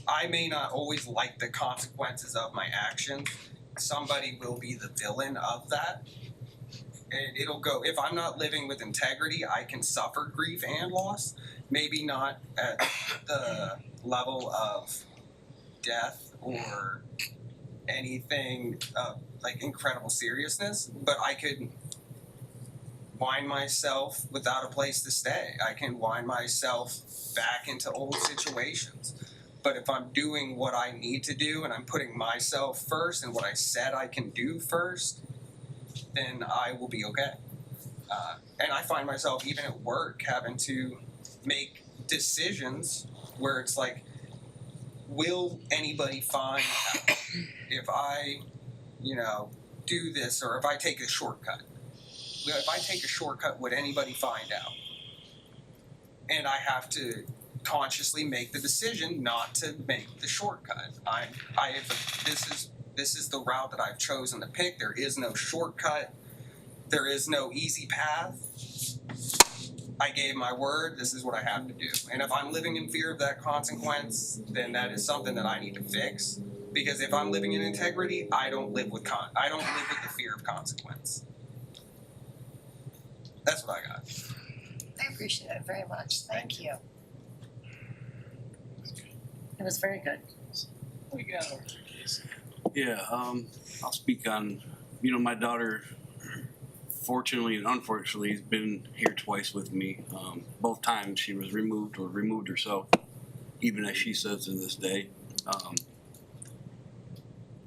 I may not always like the consequences of my actions. Somebody will be the villain of that. And it'll go, if I'm not living with integrity, I can suffer grief and loss. Maybe not at the level of death or anything of, like, incredible seriousness, but I could wind myself without a place to stay. I can wind myself back into old situations. But if I'm doing what I need to do and I'm putting myself first and what I said I can do first, then I will be okay. And I find myself even at work having to make decisions where it's like, will anybody find out if I, do this, or if I take a shortcut? If I take a shortcut, would anybody find out? And I have to consciously make the decision not to make the shortcut. This is the route that I've chosen to pick. There is no shortcut. There is no easy path. I gave my word. This is what I have to do. And if I'm living in fear of that consequence, then that is something that I need to fix. Because if I'm living in integrity, I don't live with the fear of consequence. That's what I got. I appreciate it very much. Thank you. It was very good. We got Yeah, I'll speak on, my daughter, fortunately and unfortunately, has been here twice with me. Both times she was removed or removed herself, even as she says to this day.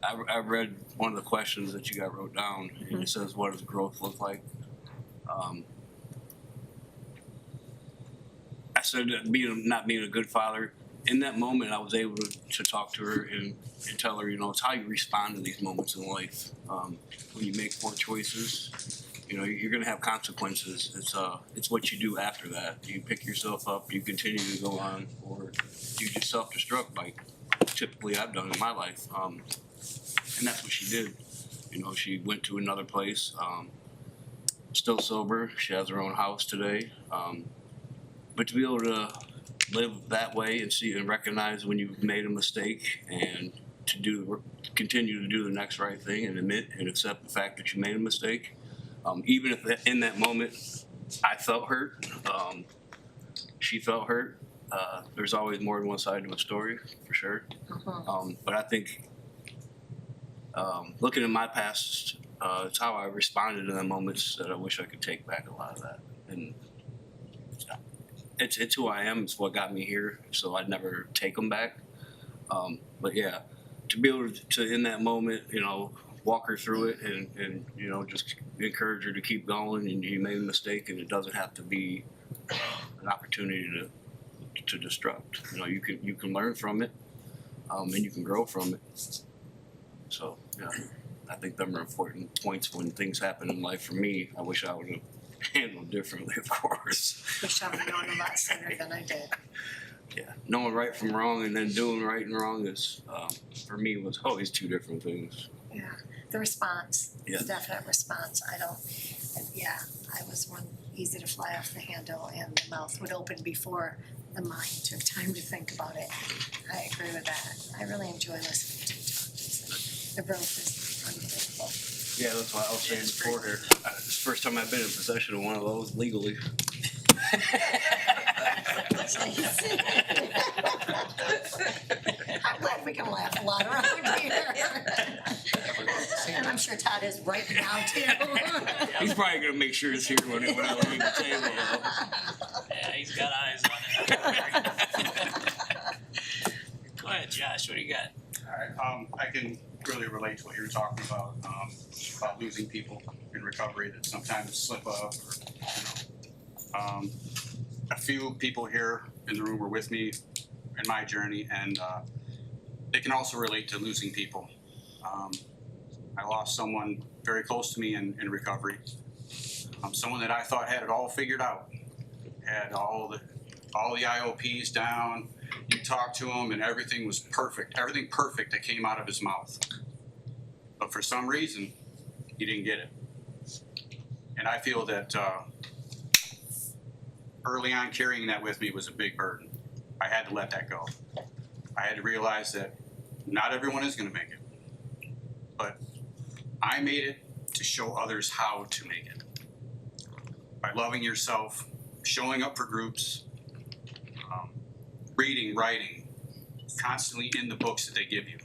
I read one of the questions that you got wrote down, and it says, what does growth look like? I said that not being a good father, in that moment I was able to talk to her and tell her, it's how you respond to these moments in life. When you make poor choices, you're gonna have consequences. It's what you do after that. You pick yourself up, you continue to go on, or you just self-destruct, like typically I've done in my life. And that's what she did. She went to another place, still sober. She has her own house today. But to be able to live that way and see and recognize when you've made a mistake, and to continue to do the next right thing and admit and accept the fact that you made a mistake, even if in that moment I felt hurt, she felt hurt. There's always more than one side to a story, for sure. But I think looking at my past, it's how I responded in the moments that I wish I could take back a lot of that. And it's who I am. It's what got me here. So I'd never take them back. But yeah, to be able to in that moment, walk her through it and just encourage her to keep going. And you made a mistake, and it doesn't have to be an opportunity to destruct. You can learn from it, and you can grow from it. So yeah, I think them are important points when things happen in life. For me, I wish I would have handled differently, of course. Wish I would have known a lot sooner than I did. Yeah, knowing right from wrong and then doing right and wrong is, for me, was always two different things. Yeah, the response, Yeah. the definite response. I was one easy to fly off the handle, and the mouth would open before the mind took time to think about it. I agree with that. I really enjoy listening to you talk. The growth is unbelievable. Yeah, that's why I was saying before here. It's the first time I've been in possession of one of those legally. I'm glad we can laugh a lot around here. And I'm sure Todd is right now too. He's probably gonna make sure it's here when I leave the table. Yeah, he's got eyes on it. Go ahead, Josh, what do you got? Alright, I can really relate to what you were talking about losing people in recovery that sometimes slip up or, a few people here in the room were with me in my journey, and they can also relate to losing people. I lost someone very close to me in recovery. Someone that I thought had it all figured out, had all the IOPs down. You talked to him and everything was perfect, everything perfect that came out of his mouth. But for some reason, he didn't get it. And I feel that early on carrying that with me was a big burden. I had to let that go. I had to realize that not everyone is gonna make it. But I made it to show others how to make it. By loving yourself, showing up for groups, reading, writing, constantly in the books that they give you.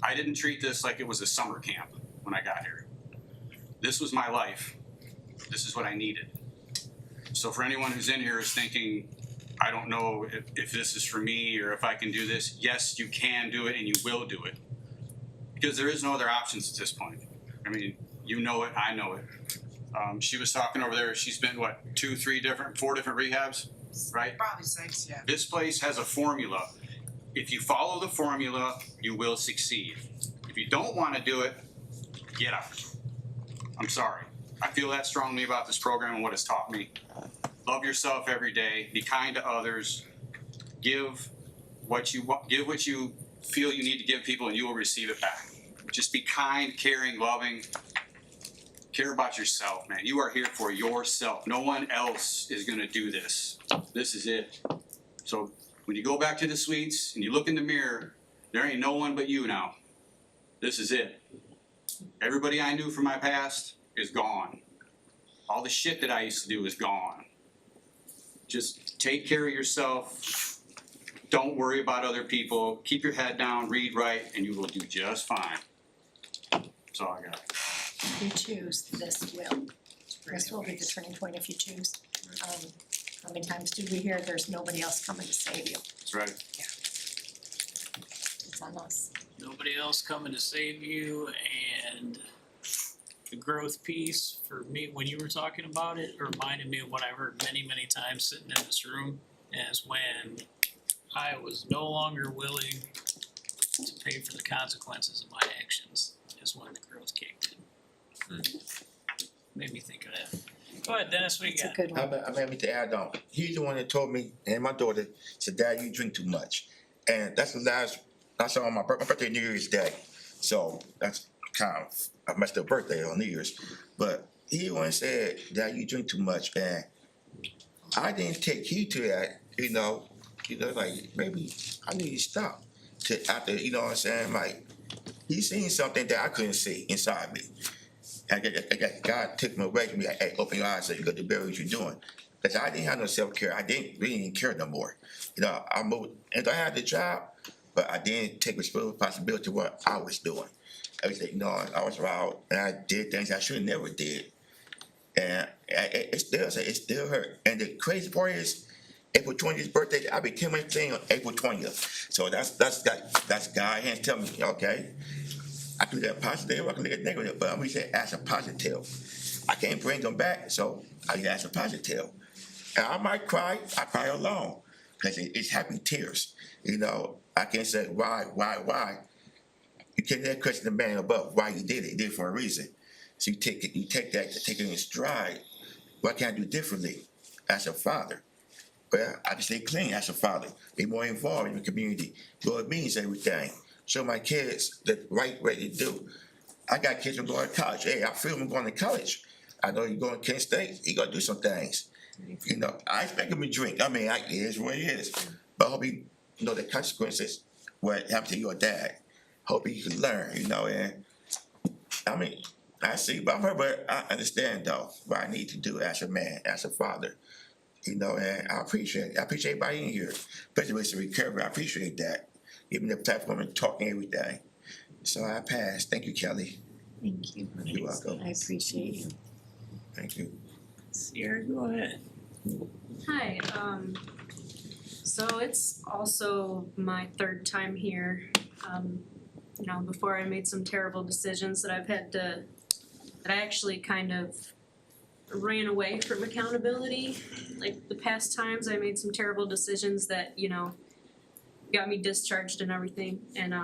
I didn't treat this like it was a summer camp when I got here. This was my life. This is what I needed. So for anyone who's in here is thinking, I don't know if this is for me or if I can do this, yes, you can do it and you will do it. Because there is no other options at this point. I mean, you know it, I know it. She was talking over there, she's been, what, 4 different rehabs, right? Probably 6, yeah. This place has a formula. If you follow the formula, you will succeed. If you don't want to do it, get out. I'm sorry. I feel that strongly about this program and what it's taught me. Love yourself every day. Be kind to others. Give what you feel you need to give people, and you will receive it back. Just be kind, caring, loving. Care about yourself, man. You are here for yourself. No one else is gonna do this. This is it. So when you go back to the suites and you look in the mirror, there ain't no one but you now. This is it. Everybody I knew from my past is gone. All the shit that I used to do is gone. Just take care of yourself. Don't worry about other people. Keep your head down, read, write, and you will do just fine. That's all I got. If you choose, this will be the turning point if you choose. How many times do we hear there's nobody else coming to save you? That's right. It's on us. Nobody else coming to save you, and the growth piece for me, when you were talking about it, reminded me of what I've heard many, many times sitting in this room, is when I was no longer willing to pay for the consequences of my actions, is when the growth kicked in. Made me think of that. Go ahead, Dennis, what do you got? It's a good one. I mean, to add on, he's the one that told me, and my daughter said, "Dad, you drink too much," and that's the last. I saw on my birthday, New Year's Day, so that's kind of I messed up birthday on New Year's, but he once said, "Dad, you drink too much," and I didn't take heed to that. You know, like maybe I need to stop. After what I'm saying, like he seen something that I couldn't see inside me. God took me away from me. Hey, open your eyes so you got to bear what you're doing. Because I didn't have no self-care. I didn't really care no more. I moved, and I had the job, but I didn't take responsibility of what I was doing. I was like, I was wild, and I did things I should have never did. And it still hurt. And the crazy part is, April 20th birthday, I became a thing on April 20th. So that's God hands telling me, okay, I can look at positive, I can look at negative, but I'm gonna say as a positive. I can't bring them back, so I ask a positive. And I might cry, I cry alone, because it's happy tears. I can't say why. You can't question the man above why he did it. He did it for a reason. So you take it in stride. What can I do differently as a father? Well, I can stay clean as a father. Be more involved in the community. Well, it means everything. Show my kids the right way to do. I got kids who are going to college. Hey, I feel them going to college. I know you're going to Kent State. You got to do some things. I expect him to drink. I mean, it is what it is. But I hope you know the consequences. What happened to your dad. Hope you can learn, and I mean, I see about her, but I understand though what I need to do as a man, as a father. You know, and I appreciate it. I appreciate everybody in here, especially with the recovery. I appreciate that. Even the platform talking every day. So I pass. Thank you, Kelly. Thank you. You're welcome. I appreciate you. Thank you. Sierra, go ahead. Hi, so it's also my third time here. You know, before I made some terrible decisions that I actually kind of ran away from accountability. Like the past times I made some terrible decisions that, you know, got me discharged and everything. And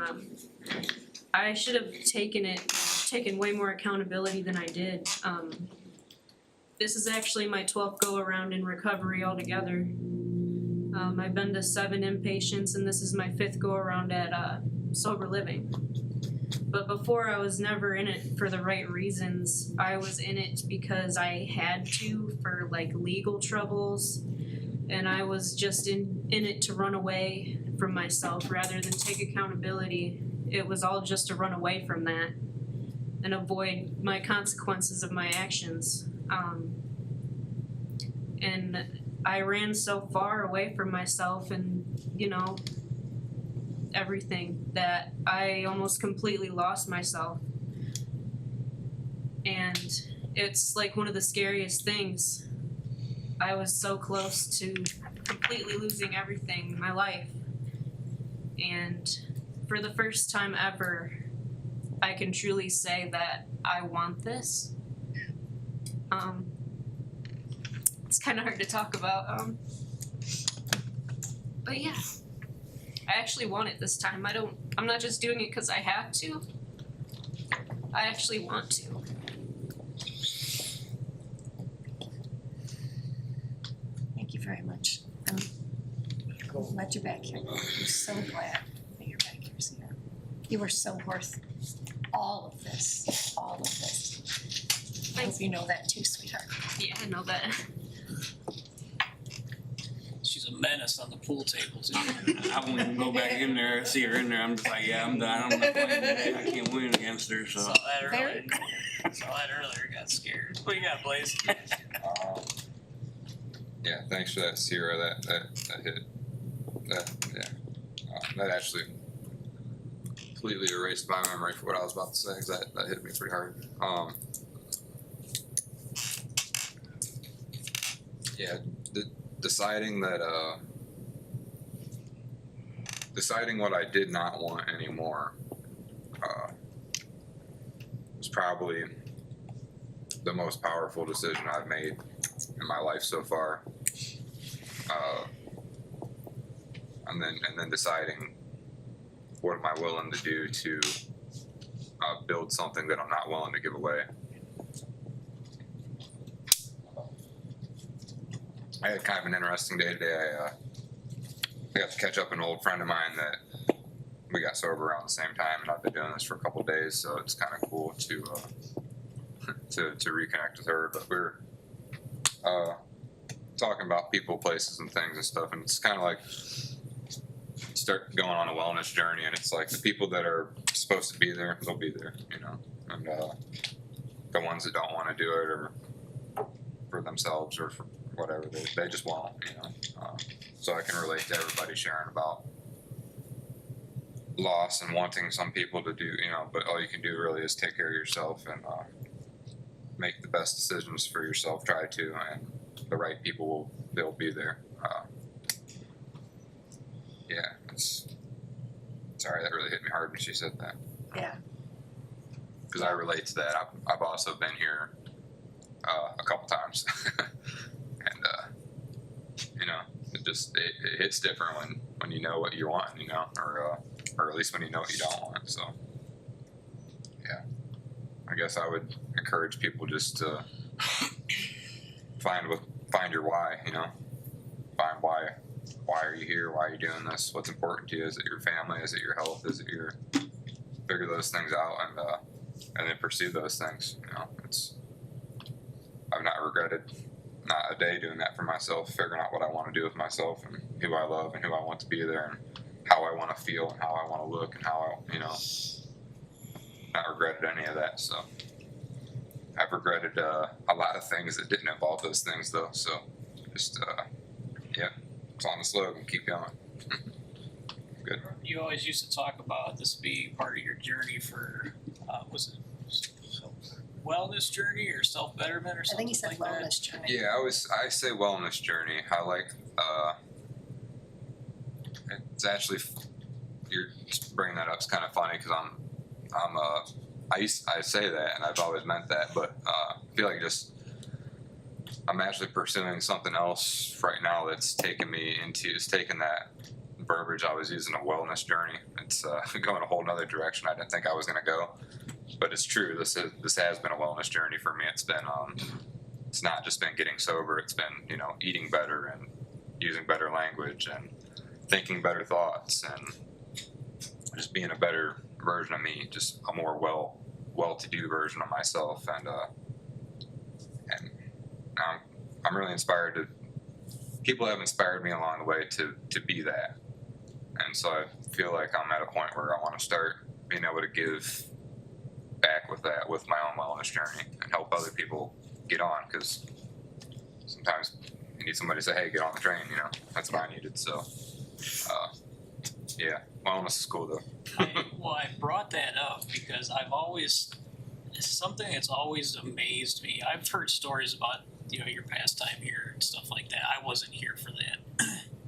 I should have taken way more accountability than I did. This is actually my 12th go around in recovery altogether. I've been to 7 inpatients and this is my 5th go around at sober living. But before I was never in it for the right reasons. I was in it because I had to for like legal troubles. And I was just in it to run away from myself rather than take accountability. It was all just to run away from that and avoid my consequences of my actions. And I ran so far away from myself and, you know, everything that I almost completely lost myself. And it's like one of the scariest things. I was so close to completely losing everything, my life. And for the first time ever, I can truly say that I want this. It's kind of hard to talk about, but yeah, I actually want it this time. I'm not just doing it because I have to. I actually want to. Thank you very much. I'm glad you're back here. I'm so glad that you're back here, Sierra. You were so worth all of this, all of this. I hope you know that too, sweetheart. Yeah, I know that. She's a menace on the pool tables. I won't even go back in there, see her in there, I'm just like, yeah, I'm done, I'm not playing today, I can't win against her, so. Saw that earlier. Got scared. What you got, Blaze? Yeah, thanks for that, Sierra. That hit. That actually completely erased my memory for what I was about to say, because that hit me pretty hard. Yeah, deciding what I did not want anymore was probably the most powerful decision I've made in my life so far. And then deciding what am I willing to do to build something that I'm not willing to give away. I had kind of an interesting day today. I got to catch up with an old friend of mine that we got sober around the same time, and I've been doing this for a couple of days, so it's kind of cool to reconnect with her. But we're talking about people, places, and things and stuff, and it's kind of like you start going on a wellness journey, and it's like the people that are supposed to be there, they'll be there, you know, and the ones that don't want to do it or for themselves or for whatever, they just won't, you know. So I can relate to everybody sharing about loss and wanting some people to do, you know, but all you can do really is take care of yourself and make the best decisions for yourself, try to, and the right people they'll be there. Yeah, sorry, that really hit me hard when she said that. Yeah. Because I relate to that. I've also been here a couple times, and you know, it hits different when you know what you want, you know, or at least when you know what you don't want. So, yeah, I guess I would encourage people just to find your why, you know, find why are you here, why are you doing this, what's important to you, is it your family, is it your health, is it your, figure those things out and then pursue those things, you know. I've not regretted not a day doing that for myself, figuring out what I want to do with myself and who I love and who I want to be there and how I want to feel and how I want to look and how I, you know, not regretted any of that. So I've regretted a lot of things that didn't involve those things though. So just yeah, it's on the slogan. Keep going. Good. You always used to talk about this being part of your journey for, was it wellness journey or self-betterment or I think something he said like that? wellness journey. Yeah, I say wellness journey. I like it's actually you're bringing that up. It's kind of funny because I say that and I've always meant that, but I feel like I'm actually pursuing something else right now that's taking that verbiage I was using, a wellness journey. It's going a whole nother direction I didn't think I was gonna go, but it's true. This has been a wellness journey for me. It's been it's not just been getting sober. It's been eating better and using better language and thinking better thoughts and just being a better version of me, just a more well-to-do version of myself, and I'm really inspired people have inspired me along the way to be that, and so I feel like I'm at a point where I want to start being able to give back with that, with my own wellness journey, and help other people get on, because sometimes you need somebody to say, hey, get on the train, that's what I needed. So yeah, wellness is cool though. I brought that up because it's something that's always amazed me. I've heard stories about, your past time here and stuff like that. I wasn't here for that.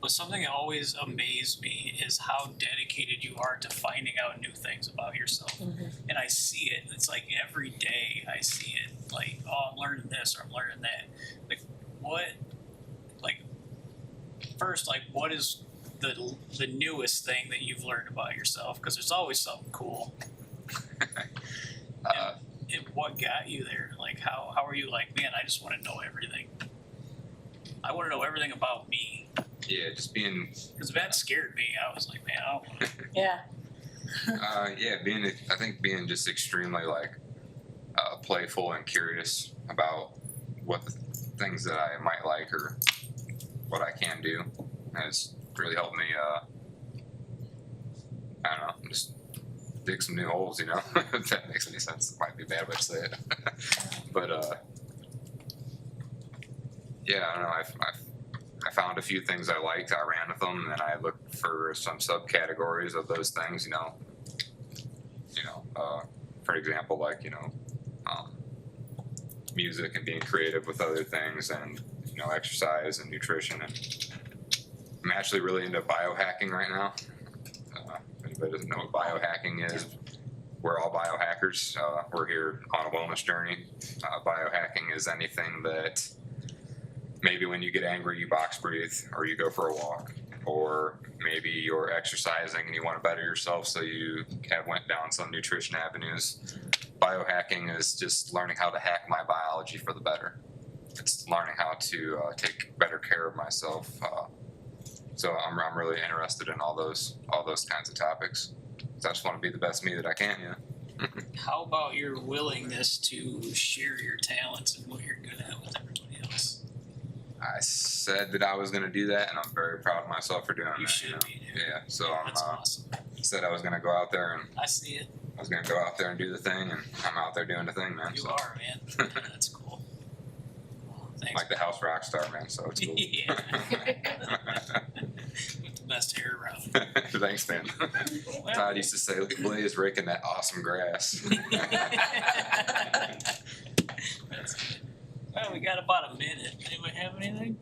But something that always amazed me is how dedicated you are to finding out new things about yourself. Mm-hmm. And I see it. It's like every day I see it. Like, oh, I'm learning this or I'm learning that. What is the newest thing that you've learned about yourself? Because there's always something cool. And what got you there? Like, how are you like, man, I just want to know everything. I want to know everything about me. Yeah, just being. Because that scared me. I was like, man, I don't want to. Yeah. I think being just extremely playful and curious about what the things that I might like or what I can do has really helped me. I don't know, just dig some new holes, if that makes any sense. It might be a bad way to say it. But yeah, I don't know, I found a few things I liked, I ran with them, and then I looked for some subcategories of those things, for example, music and being creative with other things, and exercise and nutrition. And I'm actually really into biohacking right now. If anybody doesn't know what biohacking is, we're all biohackers. We're here on a wellness journey. Biohacking is anything that maybe when you get angry you box breathe, or you go for a walk, or maybe you're exercising and you want to better yourself, so you went down some nutrition avenues. Biohacking is just learning how to hack my biology for the better. It's learning how to take better care of myself. So I'm really interested in all those kinds of topics. So I just want to be the best me that I can. How about your willingness to share your talents and what you're good at with everybody else? I said that I was going to do that, and I'm very proud of myself for doing that. You should be, dude. Yeah, so That's awesome. Said I was going to go out there and I see it. I was going to go out there and do the thing, and I'm out there doing the thing, man. You so. are, man. That's cool. Thanks. Like the house rock star, man, so it's cool. Yeah. With the best hair around. Thanks, man. Todd used to say, look at Blaze raking that awesome grass. That's good. Well, we got about a minute. Anybody have anything?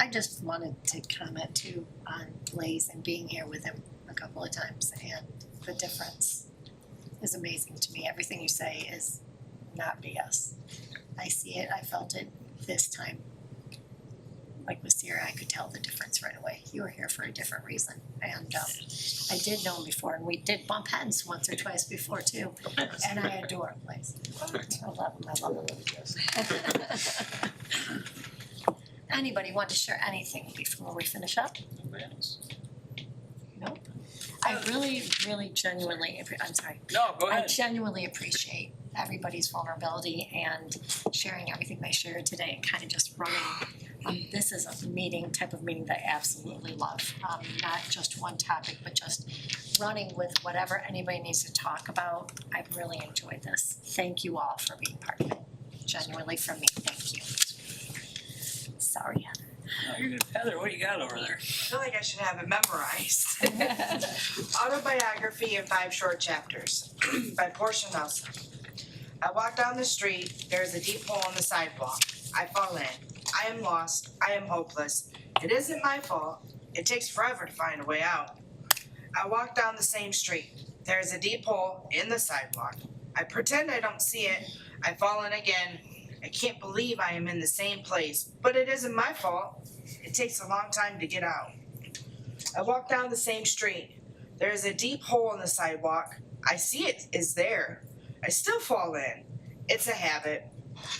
I just wanted to comment too on Blaze and being here with him a couple of times, and the difference is amazing to me. Everything you say is not BS. I see it, I felt it this time. Like with Sierra, I could tell the difference right away. You were here for a different reason, and I did know him before, and we did bump heads once or twice before too. And I adore Blaze. I love him. Anybody want to share anything before we finish up? Nope. I really, really genuinely, I'm sorry. No, go ahead. I genuinely appreciate everybody's vulnerability and sharing everything they shared today, and kind of just running This is a meeting, type of meeting that I absolutely love. Not just one topic, but just running with whatever anybody needs to talk about. I really enjoyed this. Thank you all for being part of it. Genuinely from me, thank you. Sorry. No, you're good. Heather, what do you got over there? I feel like I should have it memorized. Autobiography in 5 short chapters by Portia Nelson. I walk down the street, there is a deep hole in the sidewalk. I fall in. I am lost. I am hopeless. It isn't my fault. It takes forever to find a way out. I walk down the same street. There is a deep hole in the sidewalk. I pretend I don't see it. I fall in again. I can't believe I am in the same place, but it isn't my fault. It takes a long time to get out. I walk down the same street. There is a deep hole in the sidewalk. I see it is there. I still fall in. It's a habit.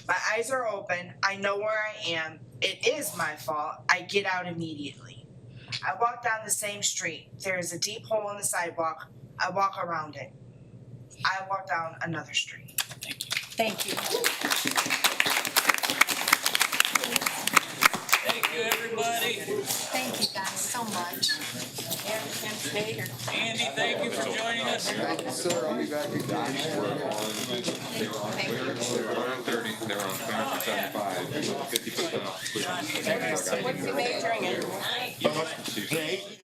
My eyes are open. I know where I am. It is my fault. I get out immediately. I walk down the same street. There is a deep hole in the sidewalk. I walk around it. I walk down another street. Thank you. Thank you, everybody. Thank you guys so much. Andy, thank you for joining us. Sir, I'll be back again. They were on 30, they were on 75, 50% off. What's the majoring in?